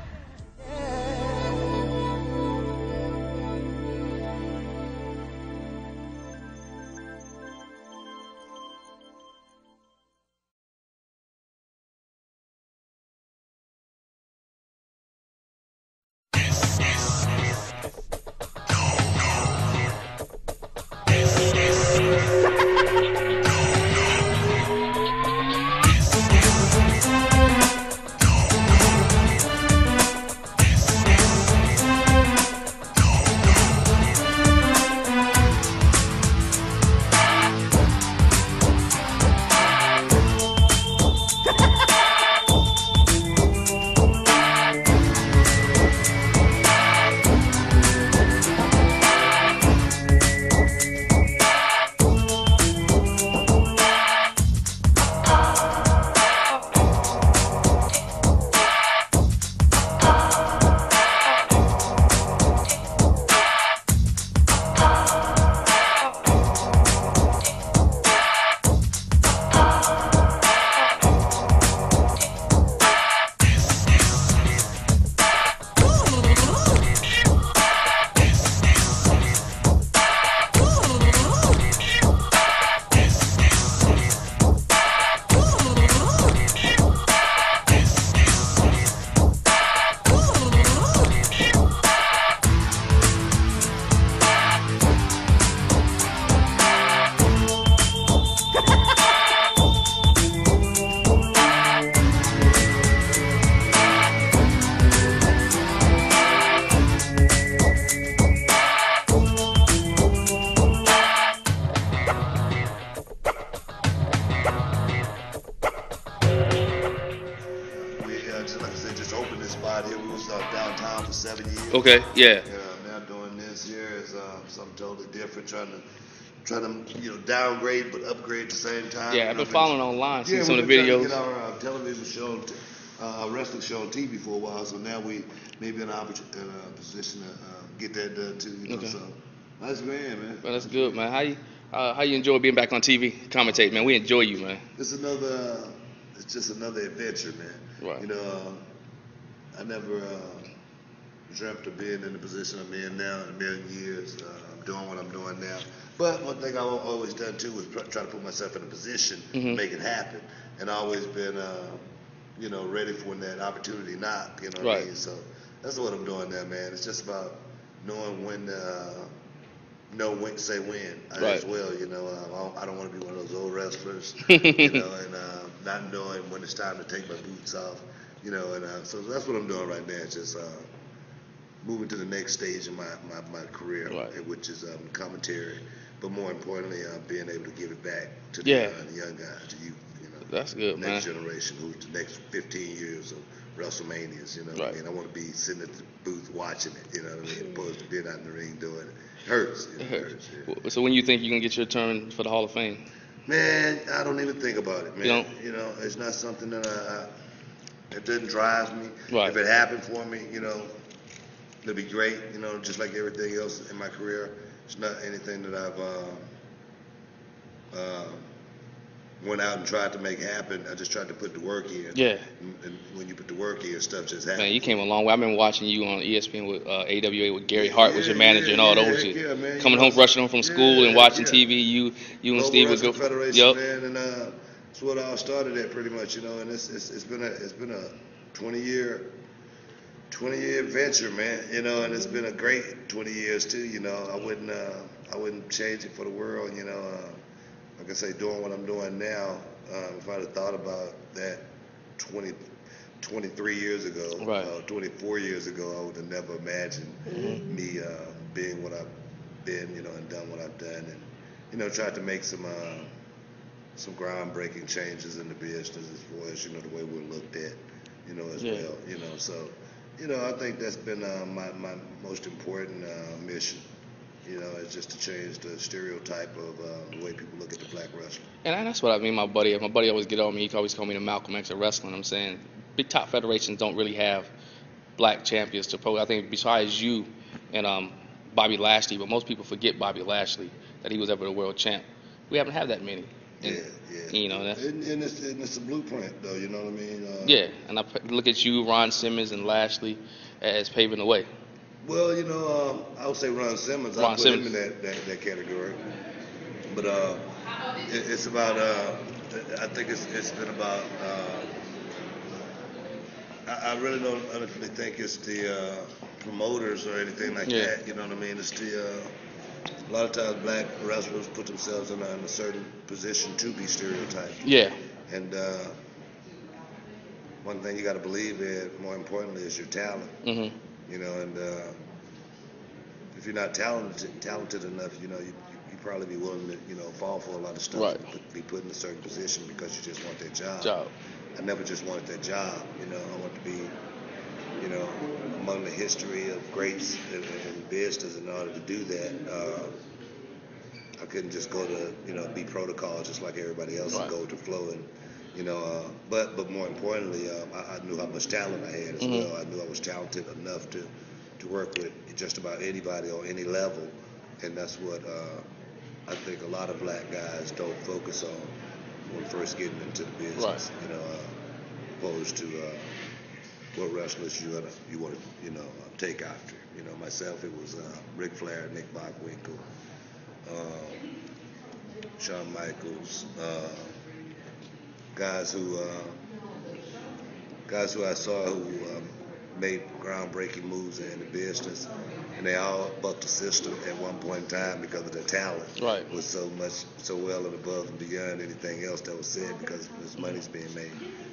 downtown for 7 years. Okay, yeah. Now doing this here is something totally different, trying to downgrade but upgrade at the same time. Yeah, I've been following online, seeing some of the videos. We get our television show, wrestling show on TV for a while, so now we may be in a position to get that done too. Okay. So that's grand, man. Well, that's good, man. How you enjoy being back on TV, commentate, man? We enjoy you, man. It's just another adventure, man. Right. I never dreamt of being in the position I'm in now in a million years. I'm doing what I'm doing now. But one thing I've always done too was try to put myself in a position to make it happen, and I've always been, ready for when that opportunity knock. You know what I mean? So that's what I'm doing now, man. It's just about knowing when know when to say when as well. I don't want to be one of those old wrestlers, and not knowing when it's time to take my boots off. So that's what I'm doing right now. Just moving to the next stage in my career, which is commentary, but more importantly, being able to give it back to the young guys, to youth. That's good, man. Next generation, who's the next 15 years of WrestleManias. What I mean? I want to be sitting at the booth watching it. Opposed to being out in the ring doing it. It hurts. It hurts. Yeah. So when you think you can get your turn for the Hall of Fame? Man, I don't even think about it, man. You don't? It's not something that it doesn't drive me. Right. If it happened for me, it'll be great. Just like everything else in my career, it's not anything that I've went out and tried to make happen. I just tried to put the work in. Yeah. And when you put the work in, stuff just happens. Man, you came a long way. I've been watching you on ESPN with AWA with Gary Hart was your manager and all those. Man. Coming home, rushing home from school and watching TV. You and Steve would go. Federation, man, and that's what I started at pretty much. And it's been a 20-year 20-year adventure, man. You know, and it's been a great 20 years too. You know, I wouldn't change it for the world. You know, like I say, doing what I'm doing now. If I'd have thought about that 23 years ago, 24 years ago, I would have never imagined me being what I've been. You know, and done what I've done, and you know, tried to make some groundbreaking changes in the business as far as, you know, the way we're looked at, you know, as well, you know. So, you know, I think that's been my most important mission, you know, is just to change the stereotype of the way people look at the black wrestler. And that's what I mean, my buddy always get on me. He always call me the Malcolm X of wrestling. I'm saying big top federations don't really have black champions to pro. I think besides you and Bobby Lashley, but most people forget Bobby Lashley, that he was ever the world champ. We haven't had that many. And, you know, and it's a blueprint, though. You know what I mean? Yeah, and I look at you, Ron Simmons, and Lashley as paving the way. Well, you know, I would say Ron Simmons. I put him in that category. But it's about. I think it's been about. I really don't honestly think it's the promoters or anything like that. You know what I mean? It's the. A lot of times black wrestlers put themselves in a certain position to be stereotyped. Yeah. And one thing you got to believe in, more importantly, is your talent. Mm-hmm. You know, and if you're not talented enough, you know, you probably be willing to, you know, fall for a lot of stuff. Right. Be put in a certain position because you just want that job. I never just wanted that job. You know, I want to be, you know, among the history of greats in business. In order to do that, I couldn't just go to, you know, be protocol just like everybody else and go with the flow. And, you know, but more importantly, I knew how much talent I had as well. I knew I was talented enough to work with just about anybody on any level. And that's what I think a lot of black guys don't focus on when first getting into the business. You know, opposed to what wrestlers you want to, you know, take after. You know, myself, it was Ric Flair, Nick Bockwinkel, Shawn Michaels, guys who I saw who made groundbreaking moves in the business, and they all bucked the system at one point in time because of their talent. Right. Was so well and above and beyond anything else that was said because this money's being made.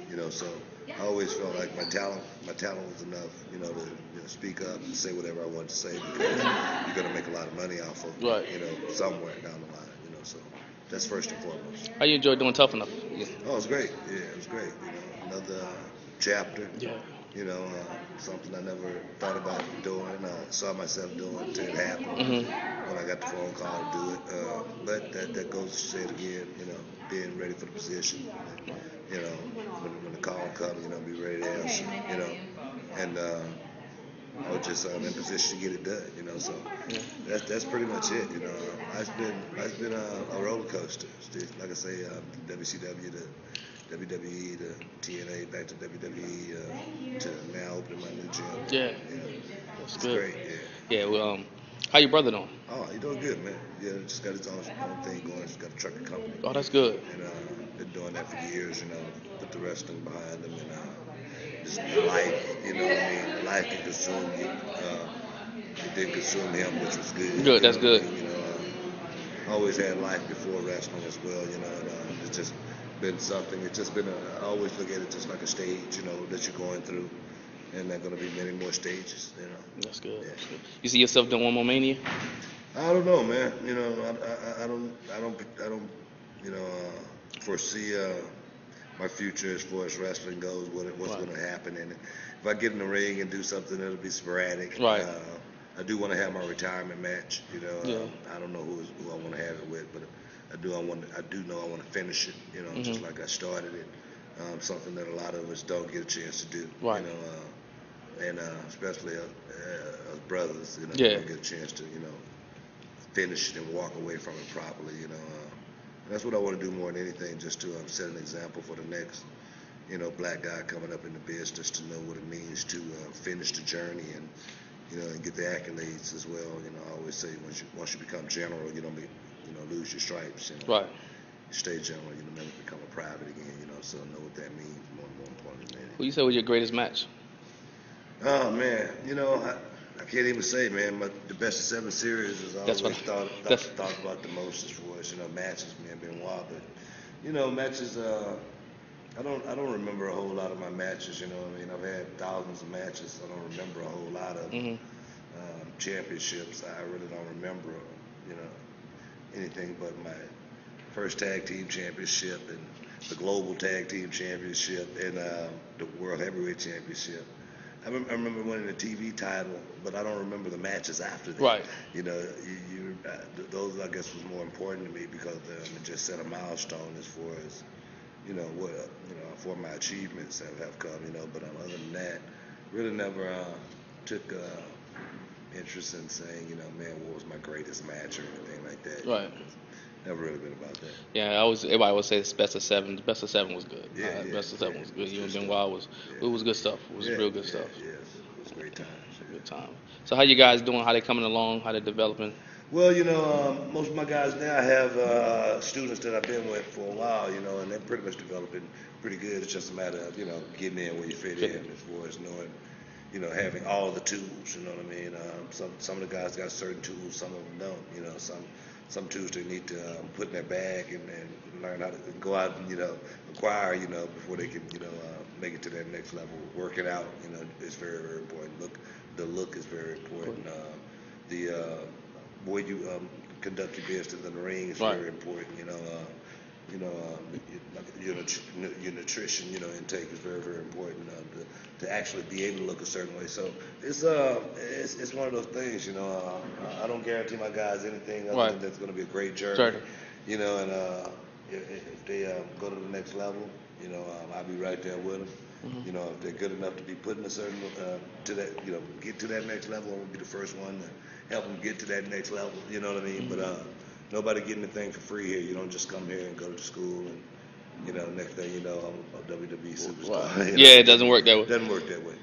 You know, so I always felt like my talent was enough, you know, to speak up and say whatever I wanted to say because you're gonna make a lot of money off of, you know, somewhere down the line, you know. So that's first and foremost. How you enjoy doing Tough Enough? Oh, it was great. Yeah, it was great. You know, another chapter. Yeah. You know, something I never thought about doing. I saw myself doing until it happened when I got the phone call to do it. But that goes to say it again, you know, being ready for the position. You know, when the call comes, you know, be ready to answer, you know. And I was just in position to get it done, you know. So that's pretty much it, you know. It's been a roller coaster. Like I say, WCW to WWE to TNA, back to WWE, to now opening my new gym. Yeah, that's good. Great. Yeah. Well, how your brother doing? Oh, he doing good, man. Yeah, just got his own thing going. He's got a trucking company. Oh, that's good. And been doing that for years, you know. Put the wrestling behind him, and just life, you know what I mean. Life can consume you. It didn't consume him, which was good. Good. That's good. You know, always had life before wrestling as well, you know. And it's just been something. It's just been I always look at it just like a stage, you know, that you're going through, and there's going to be many more stages, you know. That's good. Yeah. That's good. You see yourself doing one more Mania? I don't know, man. You know, I don't, you know, foresee my future as far as wrestling goes. What's going to happen, and if I get in the ring and do something, it'll be sporadic. Right. I do want to have my retirement match. You know, I don't know who I want to have it with, but I do know I want to finish it, you know, just like I started it. Something that a lot of us don't get a chance to do, you know, and especially us brothers, you know, don't get a chance to, you know, finish it and walk away from it properly, you know. That's what I want to do more than anything, just to set an example for the next, you know, black guy coming up in the business to know what it means to finish the journey and, you know, and get the accolades as well. You know, I always say once you become general, you don't lose your stripes. You know, you stay general, you never become a private again. You know, so know what that means. More importantly, Who you say was your greatest match? Oh man, you know, I can't even say, man. But the best of 7 series is always thought about the most as far as, you know, matches, man, being wild. But you know, matches. I don't remember a whole lot of my matches. You know what I mean? I've had thousands of matches. I don't remember a whole lot of championships. I really don't remember, you know, anything but my first tag team championship and the global tag team championship and the world heavyweight championship. I remember winning the TV title, but I don't remember the matches after that. Right. You know, those I guess was more important to me because it just set a milestone as far as, you know, what for my achievements have come. You know, but other than that, really never took interest in saying, you know, man, what was my greatest match or anything like that. Right. Never really been about that. Yeah, everybody would say it's best of 7. The best of 7 was good. Yeah, best of 7 was good. You and Benoit it was good stuff. It was real good stuff. Yeah, it was a great time. Good time. So how you guys doing? How they coming along? How they developing? Well, you know, most of my guys now have students that I've been with for a while, you know, and they're pretty much developing pretty good. It's just a matter of, you know, getting in where you fit in as far as knowing, you know, having all the tools, you know what I mean? Some of the guys got certain tools, some of them don't, you know, some tools they need to put in their bag and learn how to go out and, you know, acquire, you know, before they can, you know, make it to that next level. Working out, you know, is very, very important. The look is very important. The way you conduct your business in the ring is very important. You know, your nutrition, you know, intake is very, very important to actually be able to look a certain way. So it's one of those things. You know, I don't guarantee my guys anything other than that's going to be a great journey. You know, and if they go to the next level, you know, I'll be right there with them. You know, if they're good enough to be put in a certain to that, you know, get to that next level, I'm gonna be the first one to help them get to that next level. You know what I mean? But nobody getting the thing for free here. You don't just come here and go to school and, you know, next thing you know, I'm a WWE superstar. You know? Yeah, it doesn't work that way. It doesn't work that way.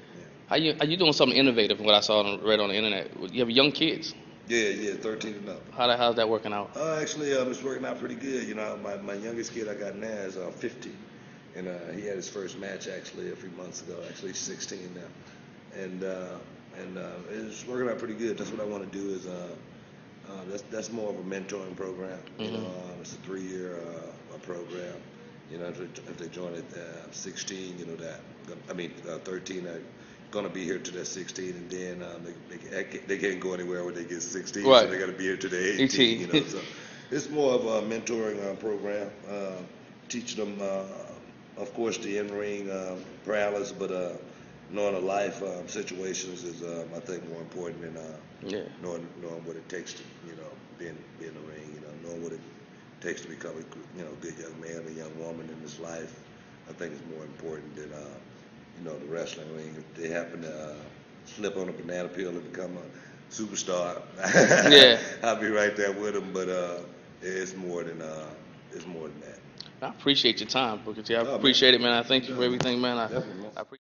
Yeah. How you doing something innovative from what I saw read on the internet? You have young kids. Yeah, 13 and up. How's that working out? Actually, it's working out pretty good. You know, my youngest kid I got now is 50. And he had his first match actually a few months ago. Actually, he's 16 now, and it's working out pretty good. That's what I want to do. Is that's more of a mentoring program. You know, it's a 3-year program. You know, if they join at 16, you know 13 are going to be here till they're 16, and then they can't go anywhere when they get 16. Right. So they got to be here till they're 18. You know, so it's more of a mentoring program, teaching them. Of course, the in-ring prowess, but knowing the life situations is, I think, more important than knowing what it takes to, you know, be in the ring. You know, knowing what it takes to become a, you know, good young man, a young woman in this life. I think is more important than, you know, the wrestling ring. If they happen to slip on a banana peel and become a superstar, I'll be right there with them. But it's more than that. I appreciate your time, Booker T. I appreciate it, man. I thank you for everything, man. I appreciate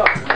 up.